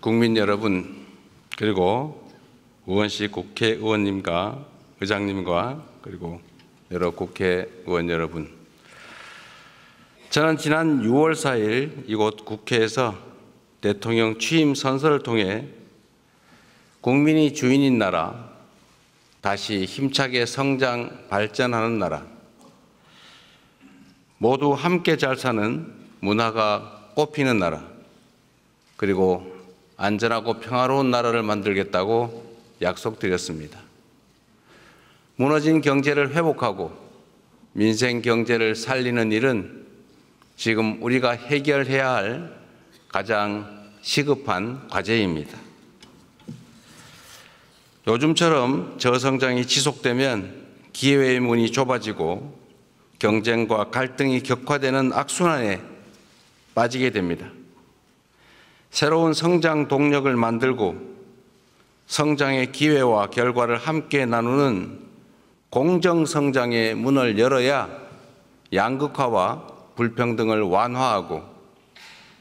국민 여러분, 그리고 우원식 국회의원님과 의장님과 그리고 여러 국회의원 여러분, 저는 지난 6월 4일 이곳 국회에서 대통령 취임 선서를 통해 국민이 주인인 나라, 다시 힘차게 성장 발전하는 나라, 모두 함께 잘 사는 문화가 꽃피는 나라, 그리고 안전하고 평화로운 나라를 만들겠다고 약속드렸습니다. 무너진 경제를 회복하고 민생 경제를 살리는 일은 지금 우리가 해결해야 할 가장 시급한 과제입니다. 요즘처럼 저성장이 지속되면 기회의 문이 좁아지고 경쟁과 갈등이 격화되는 악순환에 빠지게 됩니다. 새로운 성장 동력을 만들고 성장의 기회와 결과를 함께 나누는 공정성장의 문을 열어야 양극화와 불평등을 완화하고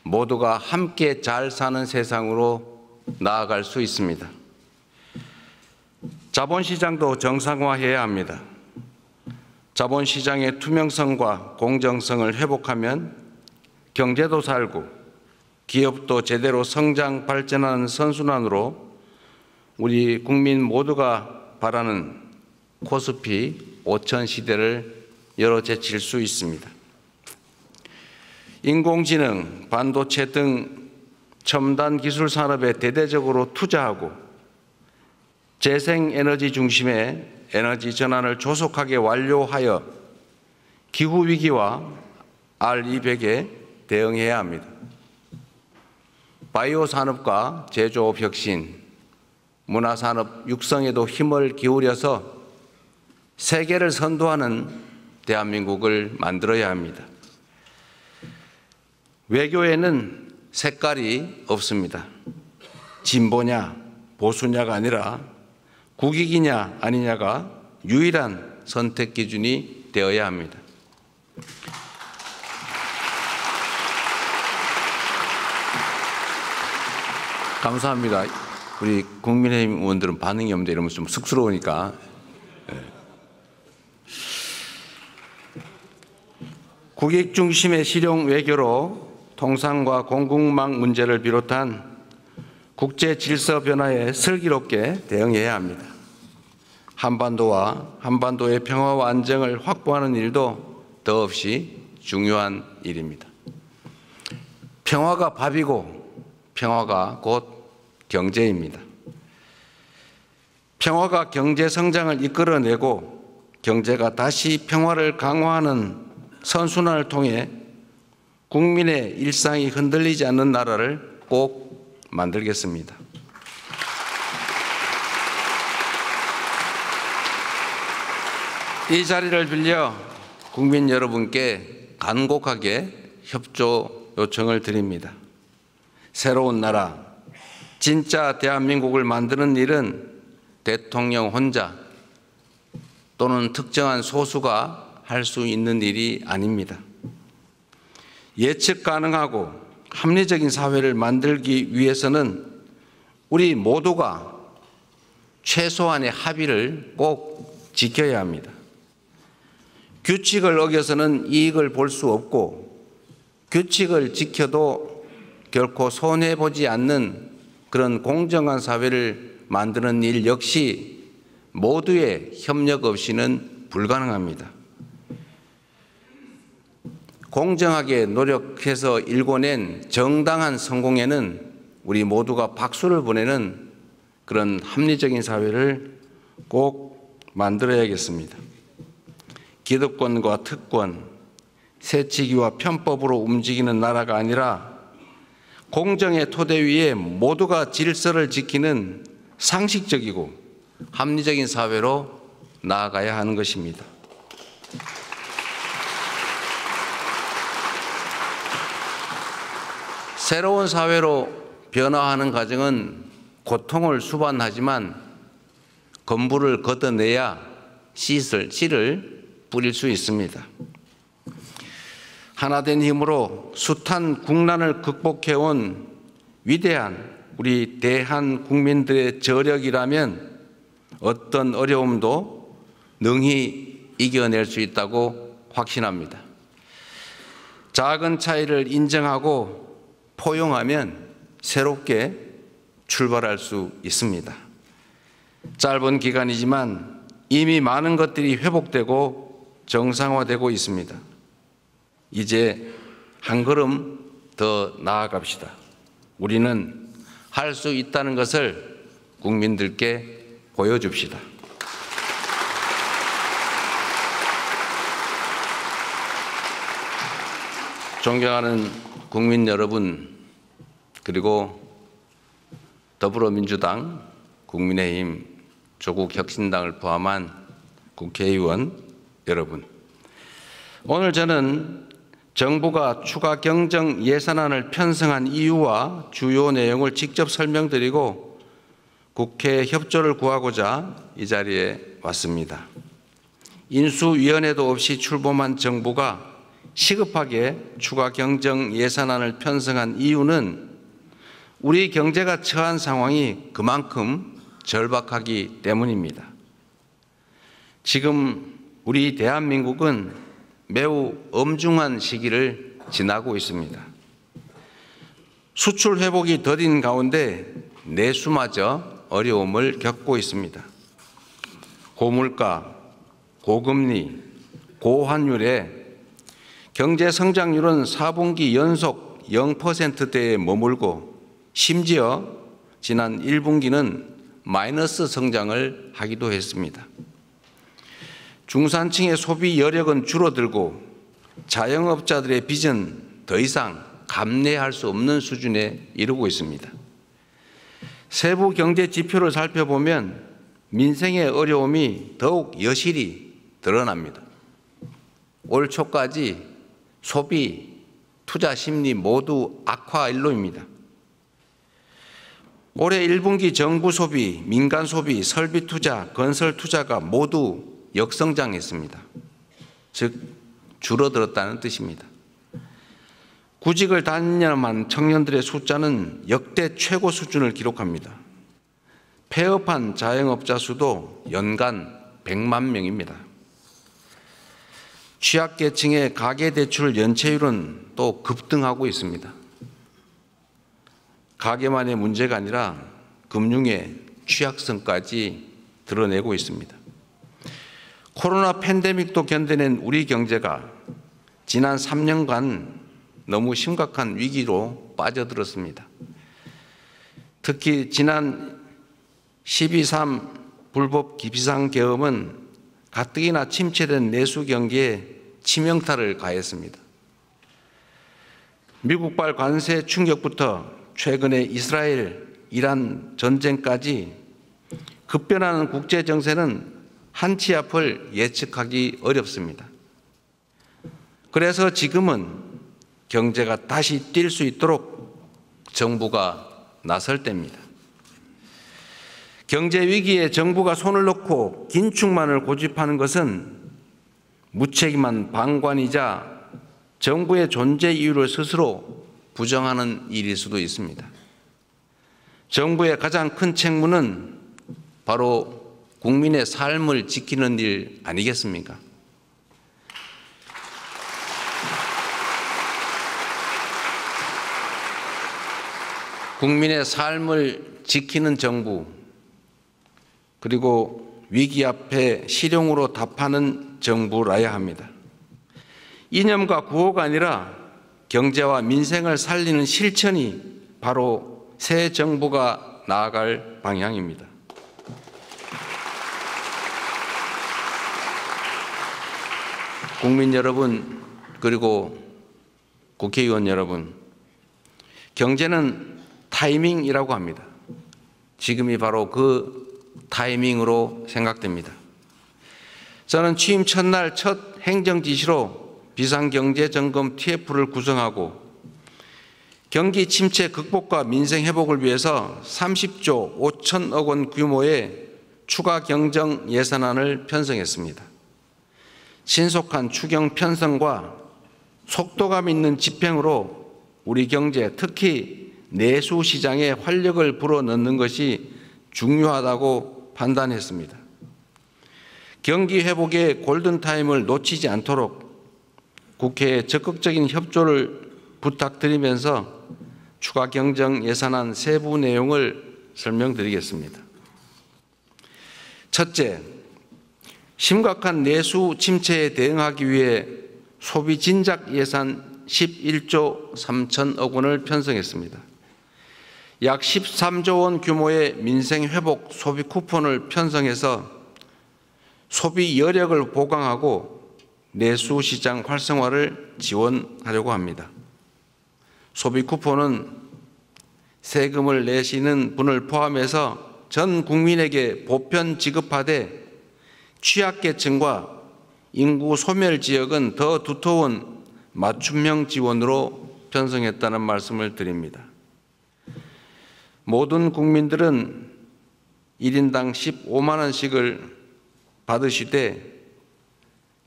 모두가 함께 잘 사는 세상으로 나아갈 수 있습니다. 자본시장도 정상화해야 합니다. 자본시장의 투명성과 공정성을 회복하면 경제도 살고 기업도 제대로 성장 발전하는 선순환으로 우리 국민 모두가 바라는 코스피 5000 시대를 열어제칠 수 있습니다. 인공지능, 반도체 등 첨단 기술 산업에 대대적으로 투자하고 재생에너지 중심의 에너지 전환을 조속하게 완료하여 기후위기와 R200에 대응해야 합니다. 바이오 산업과 제조업 혁신, 문화산업 육성에도 힘을 기울여서 세계를 선도하는 대한민국을 만들어야 합니다. 외교에는 색깔이 없습니다. 진보냐 보수냐가 아니라 국익이냐 아니냐가 유일한 선택 기준이 되어야 합니다. 감사합니다. 우리 국민의힘 의원들은 반응이 없는데 이러면 좀 쑥스러우니까. 국익 중심의 실용 외교로 통상과 공급망 문제를 비롯한 국제 질서 변화에 슬기롭게 대응해야 합니다. 한반도의 평화와 안정을 확보하는 일도 더없이 중요한 일입니다. 평화가 밥이고 평화가 곧 경제입니다. 평화가 경제 성장을 이끌어내고 경제가 다시 평화를 강화하는 선순환을 통해 국민의 일상이 흔들리지 않는 나라를 꼭 만들겠습니다. 이 자리를 빌려 국민 여러분께 간곡하게 협조 요청을 드립니다. 새로운 나라, 진짜 대한민국을 만드는 일은 대통령 혼자 또는 특정한 소수가 할 수 있는 일이 아닙니다. 예측 가능하고 합리적인 사회를 만들기 위해서는 우리 모두가 최소한의 합의를 꼭 지켜야 합니다. 규칙을 어겨서는 이익을 볼 수 없고 규칙을 지켜도 결코 손해보지 않는 그런 공정한 사회를 만드는 일 역시 모두의 협력 없이는 불가능합니다. 공정하게 노력해서 일궈낸 정당한 성공에는 우리 모두가 박수를 보내는 그런 합리적인 사회를 꼭 만들어야겠습니다. 기득권과 특권, 세치기와 편법으로 움직이는 나라가 아니라 공정의 토대 위에 모두가 질서를 지키는 상식적이고 합리적인 사회로 나아가야 하는 것입니다. 새로운 사회로 변화하는 과정은 고통을 수반하지만 건물을 걷어내야 씨를 뿌릴 수 있습니다. 하나된 힘으로 숱한 국난을 극복해온 위대한 우리 대한 국민들의 저력이라면 어떤 어려움도 능히 이겨낼 수 있다고 확신합니다. 작은 차이를 인정하고 포용하면 새롭게 출발할 수 있습니다. 짧은 기간이지만 이미 많은 것들이 회복되고 정상화되고 있습니다. 이제 한 걸음 더 나아갑시다. 우리는 할 수 있다는 것을 국민들께 보여줍시다. 존경하는 국민 여러분, 그리고 더불어민주당, 국민의힘, 조국혁신당을 포함한 국회의원 여러분, 오늘 저는 정부가 추가 경정 예산안을 편성한 이유와 주요 내용을 직접 설명드리고 국회 협조를 구하고자 이 자리에 왔습니다. 인수위원회도 없이 출범한 정부가 시급하게 추가 경정 예산안을 편성한 이유는 우리 경제가 처한 상황이 그만큼 절박하기 때문입니다. 지금 우리 대한민국은 매우 엄중한 시기를 지나고 있습니다. 수출 회복이 더딘 가운데 내수마저 어려움을 겪고 있습니다. 고물가, 고금리, 고환율에 경제 성장률은 4분기 연속 0%대에 머물고 심지어 지난 1분기는 마이너스 성장을 하기도 했습니다. 중산층의 소비 여력은 줄어들고 자영업자들의 빚은 더 이상 감내할 수 없는 수준에 이르고 있습니다. 세부 경제 지표를 살펴보면 민생의 어려움이 더욱 여실히 드러납니다. 올 초까지 소비, 투자 심리 모두 악화 일로입니다. 올해 1분기 정부 소비, 민간 소비, 설비 투자, 건설 투자가 모두 역성장했습니다. 즉 줄어들었다는 뜻입니다. 구직을 단념한 청년들의 숫자는 역대 최고 수준을 기록합니다. 폐업한 자영업자 수도 연간 100만 명입니다. 취약계층의 가계대출 연체율은 또 급등하고 있습니다. 가계만의 문제가 아니라 금융의 취약성까지 드러내고 있습니다. 코로나 팬데믹도 견뎌낸 우리 경제가 지난 3년간 너무 심각한 위기로 빠져들었습니다. 특히 지난 12.3 불법 비상계엄은 가뜩이나 침체된 내수 경기에 치명타를 가했습니다. 미국발 관세 충격부터 최근의 이스라엘, 이란 전쟁까지 급변하는 국제 정세는 한치 앞을 예측하기 어렵습니다. 그래서 지금은 경제가 다시 뛸 수 있도록 정부가 나설 때입니다. 경제 위기에 정부가 손을 놓고 긴축만을 고집하는 것은 무책임한 방관이자 정부의 존재 이유를 스스로 부정하는 일일 수도 있습니다. 정부의 가장 큰 책무는 바로 국민의 삶을 지키는 일 아니겠습니까? 국민의 삶을 지키는 정부, 그리고 위기 앞에 실용으로 답하는 정부라야 합니다. 이념과 구호가 아니라 경제와 민생을 살리는 실천이 바로 새 정부가 나아갈 방향입니다. 국민 여러분, 그리고 국회의원 여러분, 경제는 타이밍이라고 합니다. 지금이 바로 그 타이밍으로 생각됩니다. 저는 취임 첫날 첫 행정지시로 비상경제점검 TF를 구성하고 경기 침체 극복과 민생 회복을 위해서 30조 5천억 원 규모의 추가 경정 예산안을 편성했습니다. 신속한 추경 편성과 속도감 있는 집행으로 우리 경제, 특히 내수 시장에 활력을 불어넣는 것이 중요하다고 판단했습니다. 경기 회복의 골든타임을 놓치지 않도록 국회에 적극적인 협조를 부탁드리면서 추가 경정 예산안 세부 내용을 설명드리겠습니다. 첫째, 심각한 내수 침체에 대응하기 위해 소비 진작 예산 11조 3천억 원을 편성했습니다. 약 13조 원 규모의 민생 회복 소비 쿠폰을 편성해서 소비 여력을 보강하고 내수 시장 활성화를 지원하려고 합니다. 소비 쿠폰은 세금을 내시는 분을 포함해서 전 국민에게 보편 지급하되 취약계층과 인구 소멸 지역은 더 두터운 맞춤형 지원으로 편성했다는 말씀을 드립니다. 모든 국민들은 1인당 15만 원씩을 받으시되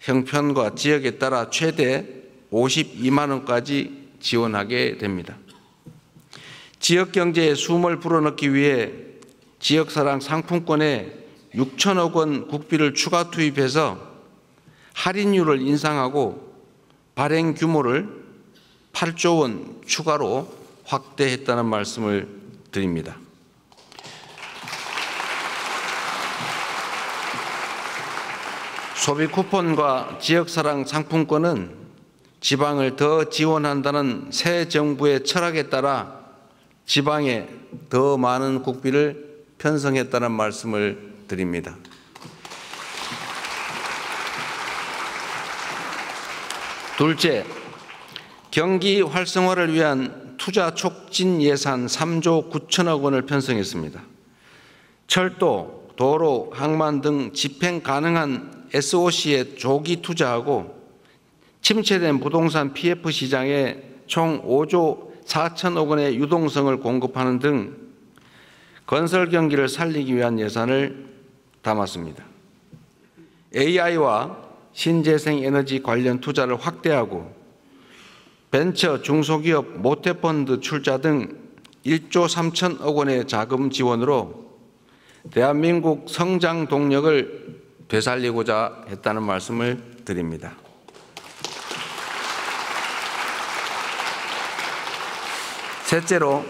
형편과 지역에 따라 최대 52만 원까지 지원하게 됩니다. 지역 경제에 숨을 불어넣기 위해 지역사랑 상품권에 6천억 원 국비를 추가 투입해서 할인율을 인상하고 발행 규모를 8조 원 추가로 확대했다는 말씀을 드립니다. 소비 쿠폰과 지역사랑 상품권은 지방을 더 지원한다는 새 정부의 철학에 따라 지방에 더 많은 국비를 편성했다는 말씀을 드립니다. 둘째, 경기 활성화를 위한 투자 촉진 예산 3조 9천억 원을 편성했습니다. 철도, 도로, 항만 등 집행 가능한 SOC에 조기 투자하고 침체된 부동산 PF 시장에 총 5조 4천억 원의 유동성을 공급하는 등 건설 경기를 살리기 위한 예산을 담았습니다. AI와 신재생 에너지 관련 투자를 확대하고 벤처 중소기업 모태펀드 출자 등 1조 3천억 원의 자금 지원으로 대한민국 성장 동력을 되살리고자 했다는 말씀을 드립니다. 셋째로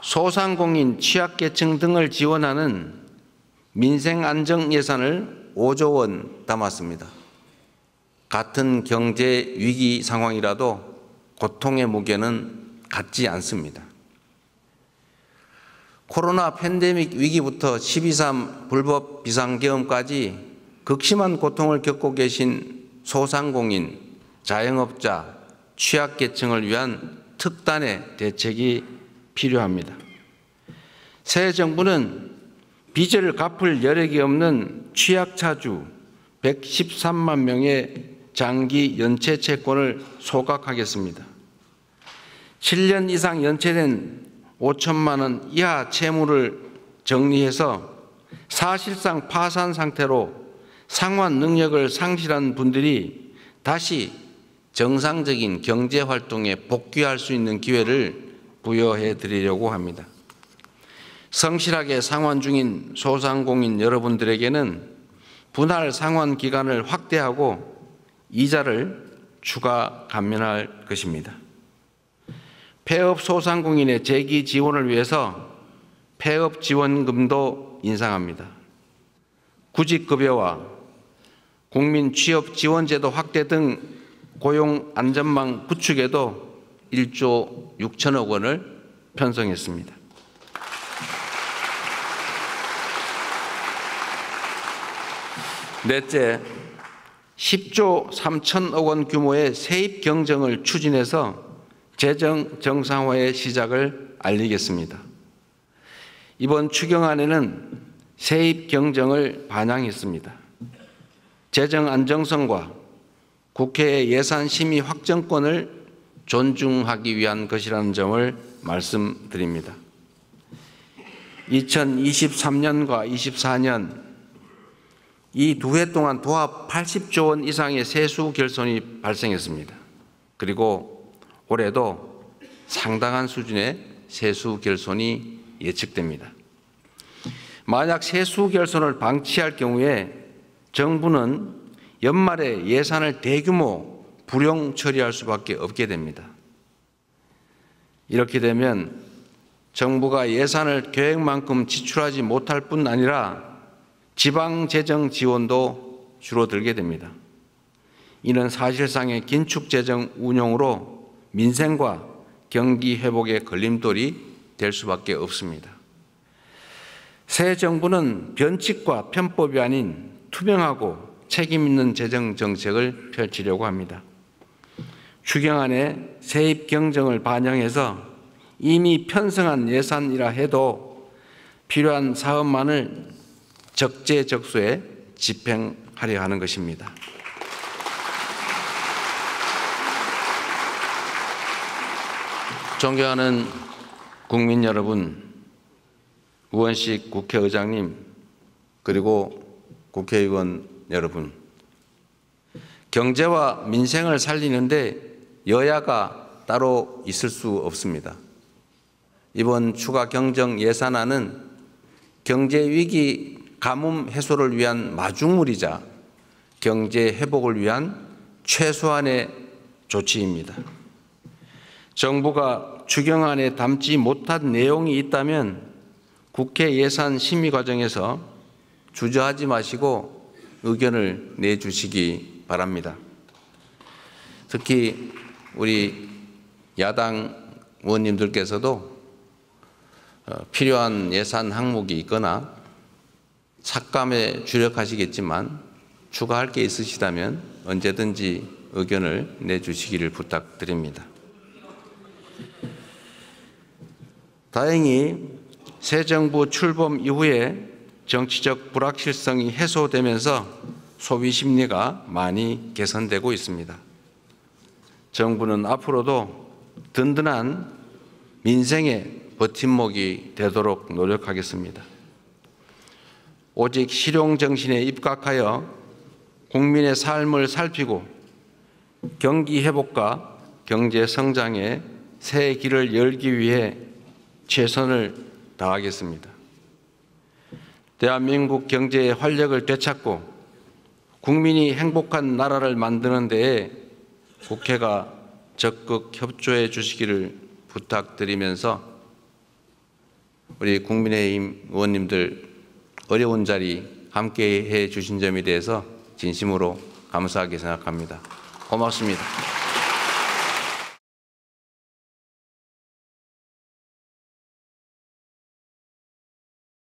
소상공인, 취약계층 등을 지원하는 민생안정 예산을 5조 원 담았습니다. 같은 경제 위기 상황이라도 고통의 무게는 같지 않습니다. 코로나 팬데믹 위기부터 12.3 불법 비상계엄까지 극심한 고통을 겪고 계신 소상공인, 자영업자, 취약계층을 위한 특단의 대책이 필요합니다. 새 정부는 빚을 갚을 여력이 없는 취약차주 113만 명의 장기 연체 채권을 소각하겠습니다. 7년 이상 연체된 5천만 원 이하 채무를 정리해서 사실상 파산 상태로 상환 능력을 상실한 분들이 다시 정상적인 경제 활동에 복귀할 수 있는 기회를 부여해 드리려고 합니다. 성실하게 상환 중인 소상공인 여러분들에게는 분할 상환 기간을 확대하고 이자를 추가 감면할 것입니다. 폐업 소상공인의 재기 지원을 위해서 폐업 지원금도 인상합니다. 구직급여와 국민 취업 지원제도 확대 등 고용 안전망 구축에도 1조 6천억 원을 편성했습니다. 넷째, 10조 3천억 원 규모의 세입 경정을 추진해서 재정 정상화의 시작을 알리겠습니다. 이번 추경안에는 세입 경정을 반영했습니다. 재정 안정성과 국회의 예산 심의 확정권을 존중하기 위한 것이라는 점을 말씀드립니다. 2023년과 24년 이 두 해 동안 도합 80조 원 이상의 세수 결손이 발생했습니다. 그리고 올해도 상당한 수준의 세수 결손이 예측됩니다. 만약 세수 결손을 방치할 경우에 정부는 연말에 예산을 대규모 불용 처리할 수밖에 없게 됩니다. 이렇게 되면 정부가 예산을 계획만큼 지출하지 못할 뿐 아니라 지방 재정 지원도 줄어들게 됩니다. 이는 사실상의 긴축 재정 운용으로 민생과 경기 회복의 걸림돌이 될 수밖에 없습니다. 새 정부는 변칙과 편법이 아닌 투명하고 책임 있는 재정 정책을 펼치려고 합니다. 추경안에 세입 경정을 반영해서 이미 편성한 예산이라 해도 필요한 사업만을 적재적소에 집행하려 하는 것입니다. 존경하는 국민 여러분, 우원식 국회의장님, 그리고 국회의원 여러분, 경제와 민생을 살리는데 여야가 따로 있을 수 없습니다. 이번 추가 경정 예산안은 경제위기 가뭄 해소를 위한 마중물이자 경제 회복을 위한 최소한의 조치입니다. 정부가 추경안에 담지 못한 내용이 있다면 국회 예산 심의 과정에서 주저하지 마시고 의견을 내주시기 바랍니다. 특히 우리 야당 의원님들께서도 필요한 예산 항목이 있거나 삭감에 주력하시겠지만 추가할 게 있으시다면 언제든지 의견을 내주시기를 부탁드립니다. 다행히 새 정부 출범 이후에 정치적 불확실성이 해소되면서 소비 심리가 많이 개선되고 있습니다. 정부는 앞으로도 든든한 민생의 버팀목이 되도록 노력하겠습니다. 오직 실용정신에 입각하여 국민의 삶을 살피고 경기 회복과 경제 성장의 새 길을 열기 위해 최선을 다하겠습니다. 대한민국 경제의 활력을 되찾고 국민이 행복한 나라를 만드는 데에 국회가 적극 협조해 주시기를 부탁드리면서 우리 국민의힘 의원님들 어려운 자리 함께해 주신 점에 대해서 진심으로 감사하게 생각합니다. 고맙습니다.